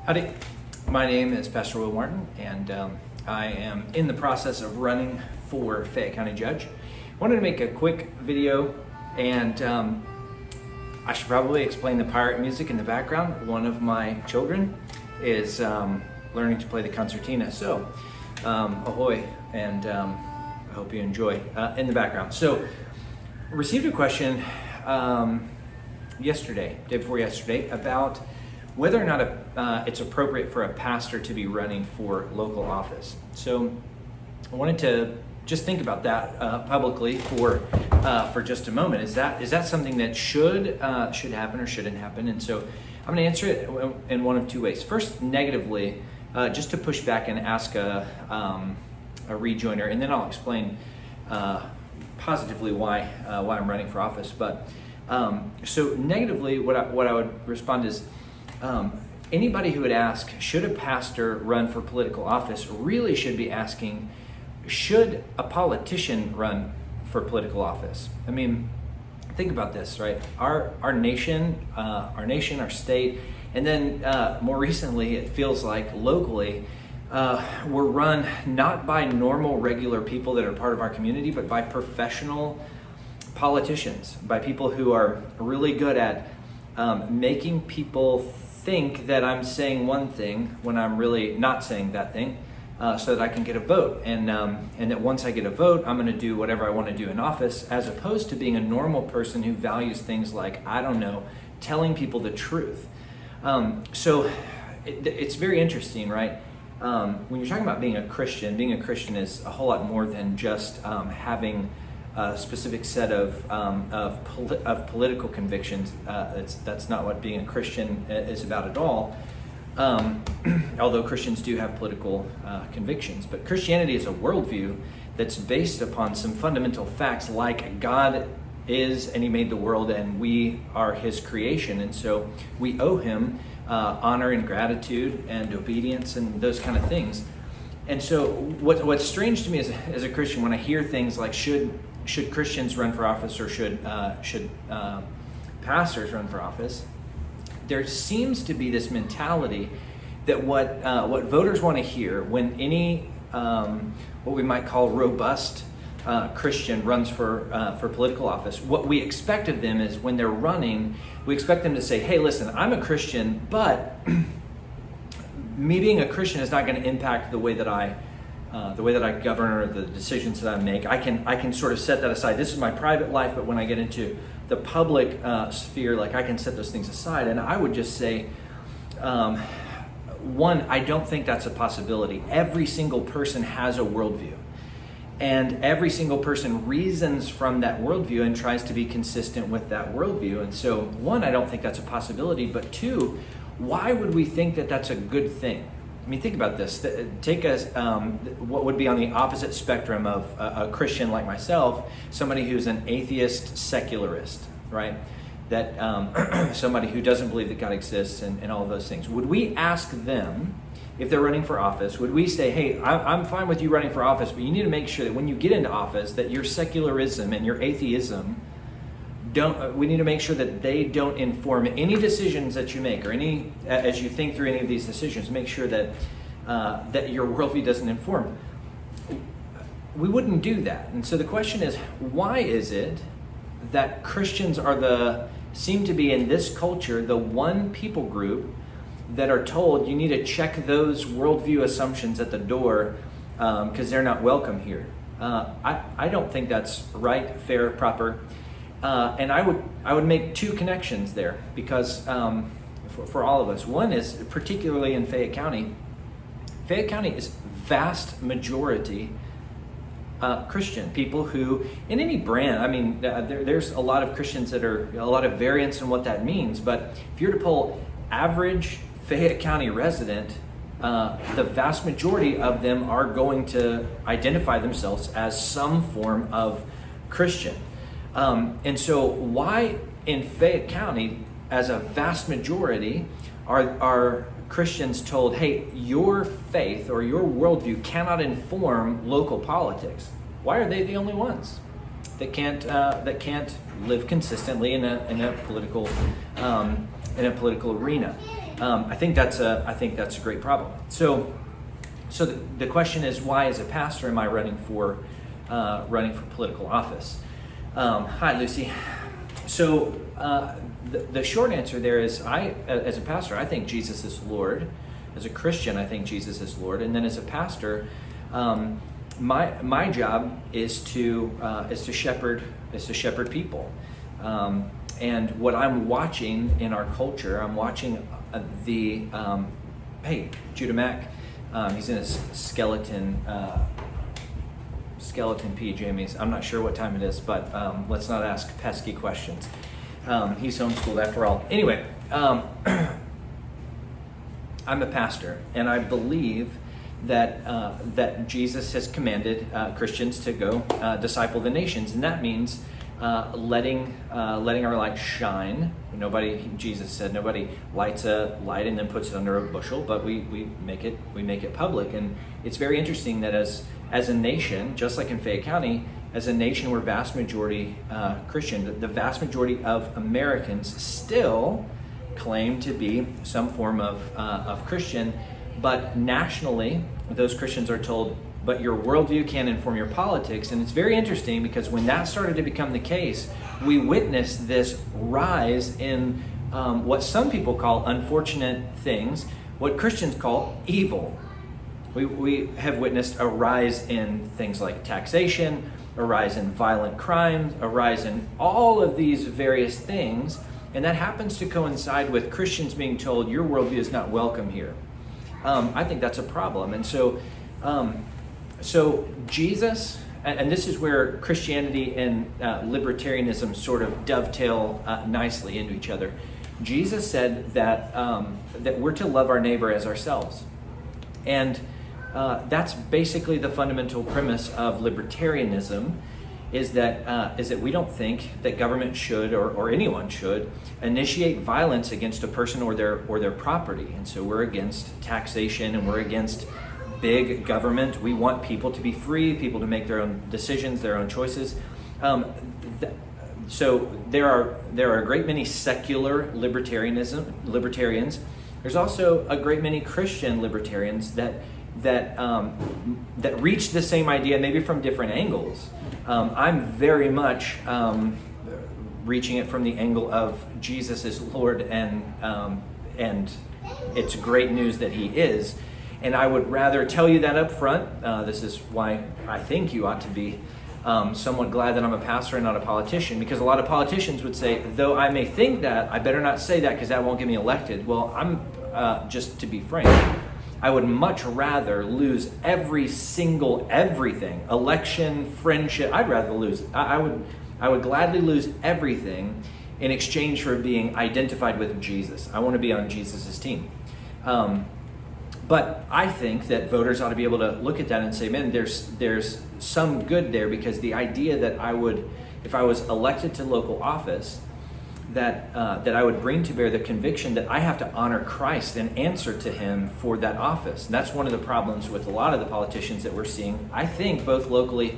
Howdy, my name is Pastor Will Martin, and I am in the process of running for Fayette County Judge. I wanted to make a quick video, and I should probably explain the pirate music in the background. One of my children is learning to play the concertina, so ahoy, and I hope you enjoy in the background. So, I received a question day before yesterday, about whether or not it's appropriate for a pastor to be running for local office. So I wanted to just think about that publicly for just a moment. Is that something that should happen or shouldn't happen? And so I'm going to answer it in one of two ways. First, negatively, just to push back and ask a rejoiner, and then I'll explain positively why I'm running for office. But so negatively, what I would respond is, anybody who would ask, should a pastor run for political office, really should be asking, should a politician run for political office? I mean, think about this, right? Our nation, our state, and then more recently, it feels like locally, we're run not by normal, regular people that are part of our community, but by professional politicians, by people who are really good at making people think that I'm saying one thing when I'm really not saying that thing, so that I can get a vote, and that once I get a vote, I'm going to do whatever I want to do in office, as opposed to being a normal person who values things like, I don't know, telling people the truth. So it's very interesting, right? When you're talking about being a Christian is a whole lot more than just having a specific set of political convictions. That's not what being a Christian is about at all. Although Christians do have political convictions, but Christianity is a worldview that's based upon some fundamental facts, like God is, and He made the world, and we are His creation, and so we owe Him honor and gratitude and obedience and those kind of things. And so what's strange to me as a Christian, when I hear things like should Christians run for office, or should pastors run for office, there seems to be this mentality that what voters want to hear when any what we might call robust Christian runs for political office, what we expect of them is, when they're running, we expect them to say, hey, listen, I'm a Christian, but me being a Christian is not going to impact the way that I govern, or the decisions that I make. I can sort of set that aside. This is my private life, but when I get into the public sphere, like, I can set those things aside. And I would just say, one, I don't think that's a possibility. Every single person has a worldview, and every single person reasons from that worldview and tries to be consistent with that worldview. And so, one, I don't think that's a possibility. But two, why would we think that that's a good thing? I mean, think about this. Take what would be on the opposite spectrum of a Christian like myself, somebody who's an atheist secularist, right? That somebody who doesn't believe that God exists and all of those things. Would we ask them, if they're running for office, would we say, hey, I'm fine with you running for office, but you need to make sure that when you get into office, that your secularism and your atheism we need to make sure that they don't inform any decisions that you make, or any, as you think through any of these decisions, make sure that that your worldview doesn't inform. We wouldn't do that. And so the question is, why is it that Christians seem to be, in this culture, the one people group that are told you need to check those worldview assumptions at the door because they're not welcome here? I don't think that's right, fair, proper. And I would make two connections there, because for all of us. One is, particularly in Fayette County is vast majority Christian people who, in any brand, I mean, there's a lot of Christians that are a lot of variance in what that means. But if you're to poll average Fayette County resident, the vast majority of them are going to identify themselves as some form of Christian. And so why in Fayette County, as a vast majority, are Christians told, hey, your faith or your worldview cannot inform local politics? Why are they the only ones that can't live consistently in a political arena? I think that's a great problem. So the question is, why as a pastor am I running for political office? Hi, Lucy. So the short answer there is, as a pastor, I think Jesus is Lord. As a Christian, I think Jesus is Lord. And then as a pastor, my job is to shepherd people. And what I'm watching in our culture, I'm watching hey, Judah Mack, he's in his skeleton PJs. I'm not sure what time it is, but let's not ask pesky questions. He's homeschooled after all. Anyway, I'm a pastor, and I believe that Jesus has commanded Christians to go disciple the nations, and that means letting our light shine. Jesus said nobody lights a light and then puts it under a bushel, but we make it public. And it's very interesting that as a nation, just like in Fayette County, as a nation we're vast majority Christian. The vast majority of Americans still claim to be some form of Christian, but nationally those Christians are told, but your worldview can't inform your politics. And it's very interesting because when that started to become the case, we witnessed this rise in what some people call unfortunate things, what Christians call evil. We have witnessed a rise in things like taxation, a rise in violent crimes, a rise in all of these various things, and that happens to coincide with Christians being told your worldview is not welcome here. I think that's a problem. And so Jesus, and this is where Christianity and libertarianism sort of dovetail nicely into each other. Jesus said that we're to love our neighbor as ourselves. And that's basically the fundamental premise of libertarianism, is that we don't think that government should or anyone should initiate violence against a person or their property. And so we're against taxation, and we're against big government. We want people to be free, people to make their own decisions, their own choices. So there are a great many secular libertarians. There's also a great many Christian libertarians that reach the same idea, maybe from different angles. I'm very much reaching it from the angle of Jesus is Lord, and it's great news that He is. And I would rather tell you that up front. This is why I think you ought to be somewhat glad that I'm a pastor and not a politician, because a lot of politicians would say, though I may think that, I better not say that because that won't get me elected. Well, I'm just to be frank, I would much rather lose everything, election, friendship. I'd rather lose. I would gladly lose everything in exchange for being identified with Jesus. I want to be on Jesus's team. But I think that voters ought to be able to look at that and say, man, there's some good there, because the idea that if I was elected to local office, that I would bring to bear the conviction that I have to honor Christ and answer to Him for that office. And that's one of the problems with a lot of the politicians that we're seeing, I think, both locally,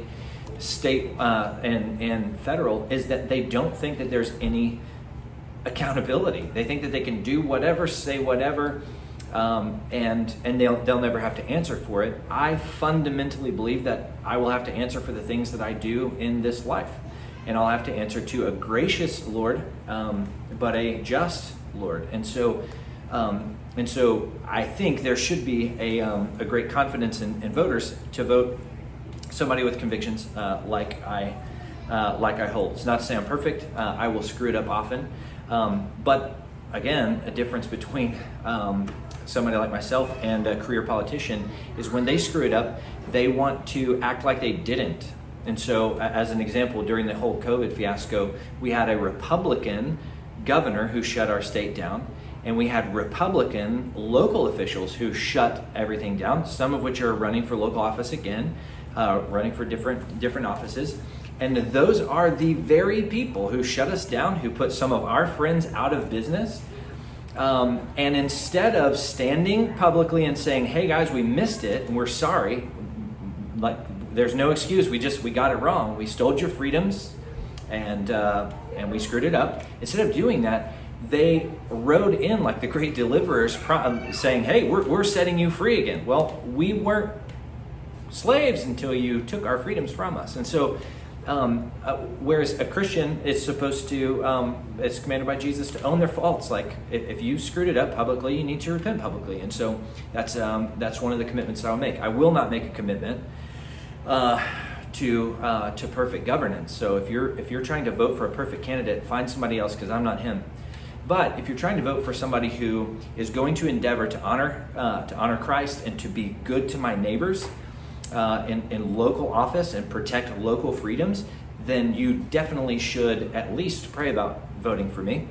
state, and federal, is that they don't think that there's any accountability. They think that they can do whatever, say whatever, and they'll never have to answer for it. I fundamentally believe that I will have to answer for the things that I do in this life. And I'll have to answer to a gracious Lord, but a just Lord. And so I think there should be a great confidence in voters to vote somebody with convictions like I hold. It's not to say I'm perfect. I will screw it up often. But again, a difference between somebody like myself and a career politician is when they screw it up, they want to act like they didn't. And so, as an example, during the whole COVID fiasco, we had a Republican governor who shut our state down, and we had Republican local officials who shut everything down, some of which are running for local office again, running for different offices. And those are the very people who shut us down, who put some of our friends out of business. And instead of standing publicly and saying, hey guys, we missed it and we're sorry, like, there's no excuse, we got it wrong, we stole your freedoms and we screwed it up. Instead of doing that, they rode in like the great deliverers, saying, hey, we're setting you free again. Well, we weren't slaves until you took our freedoms from us. And so whereas a Christian is supposed to, it's commanded by Jesus to own their faults. Like if you screwed it up publicly, you need to repent publicly. And so that's one of the commitments I'll make. I will not make a commitment to perfect governance. So if you're trying to vote for a perfect candidate, find somebody else, because I'm not him. But if you're trying to vote for somebody who is going to endeavor to honor Christ and to be good to my neighbors in local office and protect local freedoms, then you definitely should at least pray about voting for me.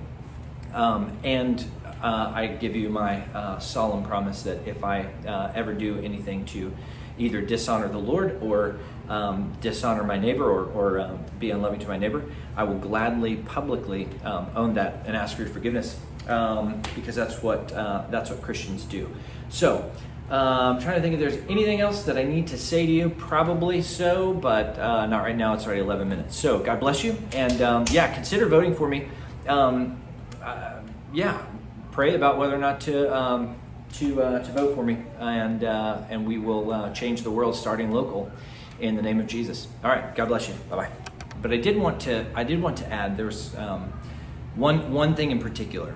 And I give you my solemn promise that if I ever do anything to either dishonor the Lord or dishonor my neighbor or be unloving to my neighbor, I will gladly publicly own that and ask for your forgiveness, because that's what Christians do. So I'm trying to think if there's anything else that I need to say to you. Probably so, but not right now. It's already 11 minutes. So God bless you, and consider voting for me. Pray about whether or not to vote for me, and we will change the world starting local in the name of Jesus. All right, God bless you. Bye-bye. But I did want to add, there's one thing in particular.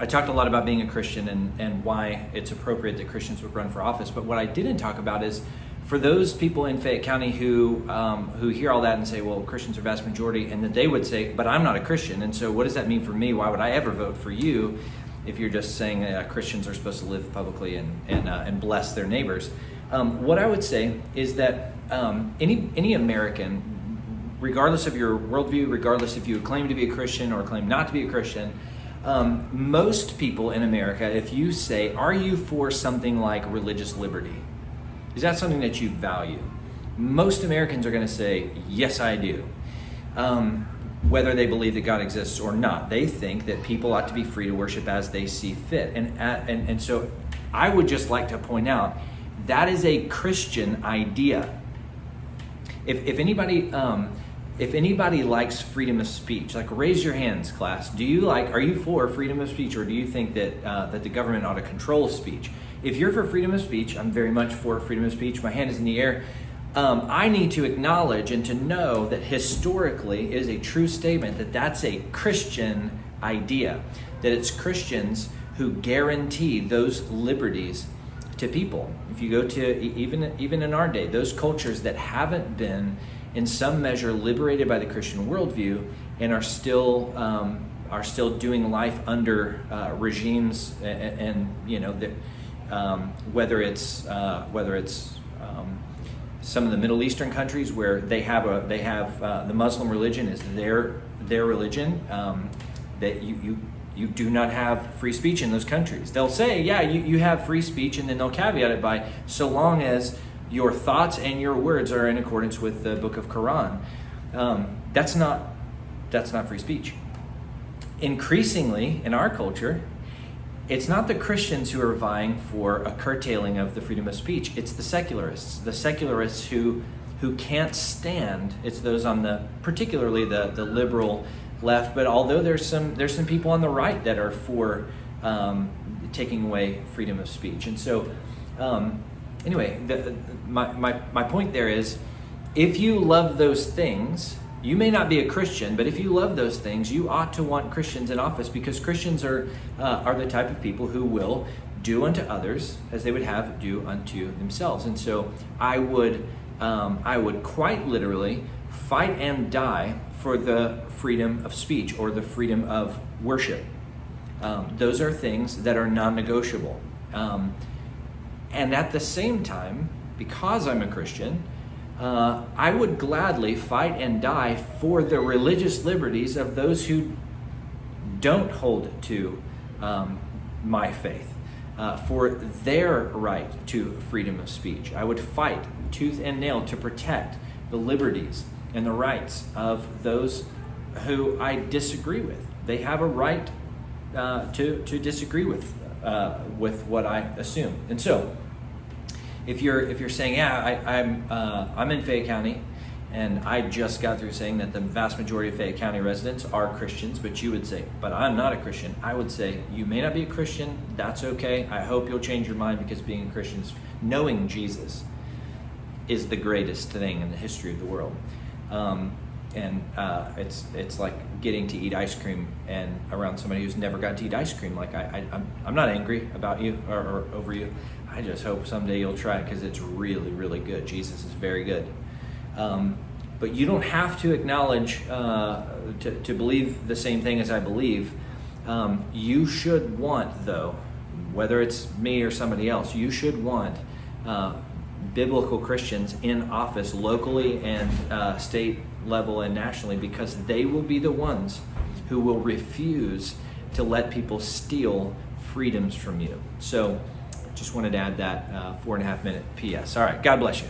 I talked a lot about being a Christian and why it's appropriate that Christians would run for office. But what I didn't talk about is for those people in Fayette County who hear all that and say, well, Christians are vast majority, and that they would say, but I'm not a Christian, and so what does that mean for me? Why would I ever vote for you if you're just saying Christians are supposed to live publicly and bless their neighbors? What I would say is that any American, regardless of your worldview, regardless if you claim to be a Christian or claim not to be a Christian, most people in America, if you say, are you for something like religious liberty? Is that something that you value? Most Americans are going to say, yes, I do. Whether they believe that God exists or not, they think that people ought to be free to worship as they see fit. And so I would just like to point out, that is a Christian idea. If anybody likes freedom of speech, like raise your hands, class. Are you for freedom of speech, or do you think that the government ought to control speech? If you're for freedom of speech, I'm very much for freedom of speech. My hand is in the air. I need to acknowledge and to know that historically is a true statement that that's a Christian idea, that it's Christians who guarantee those liberties to people. If you go to even in our day, those cultures that haven't been in some measure liberated by the Christian worldview and are still doing life under regimes, and whether it's some of the Middle Eastern countries where they have the Muslim religion is their religion, that you do not have free speech in those countries. They'll say, yeah, you have free speech, and then they'll caveat it by, so long as your thoughts and your words are in accordance with the book of Quran. That's not free speech. Increasingly in our culture, it's not the Christians who are vying for a curtailing of the freedom of speech. It's the secularists who can't stand. It's those on particularly the liberal left, but although there's some people on the right that are for taking away freedom of speech. And so anyway, my point there is, if you love those things, you may not be a Christian, but if you love those things, you ought to want Christians in office, because Christians are the type of people who will do unto others as they would have do unto themselves. And so I would quite literally fight and die for the freedom of speech or the freedom of worship. Those are things that are non-negotiable. And at the same time, because I'm a Christian, I would gladly fight and die for the religious liberties of those who don't hold to my faith, for their right to freedom of speech. I would fight tooth and nail to protect the liberties and the rights of those who I disagree with. They have a right to disagree with what I assume. And so, if you're saying, yeah, I'm in Fayette County, And I just got through saying that the vast majority of Fayette County residents are Christians, but you would say, but I'm not a Christian. I would say, you may not be a Christian, that's okay. I hope you'll change your mind, because being a Christian, knowing Jesus is the greatest thing in the history of the world. It's like getting to eat ice cream and around somebody who's never got to eat ice cream. Like I'm not angry about you or over you. I just hope someday you'll try it, because it's really, really good. Jesus is very good. But you don't have to acknowledge, to believe the same thing as I believe. You should want, though, whether it's me or somebody else, you should want biblical Christians in office locally and state level and nationally, because they will be the ones who will refuse to let people steal freedoms from you. So just wanted to add that 4.5 minute PS. All right, God bless you.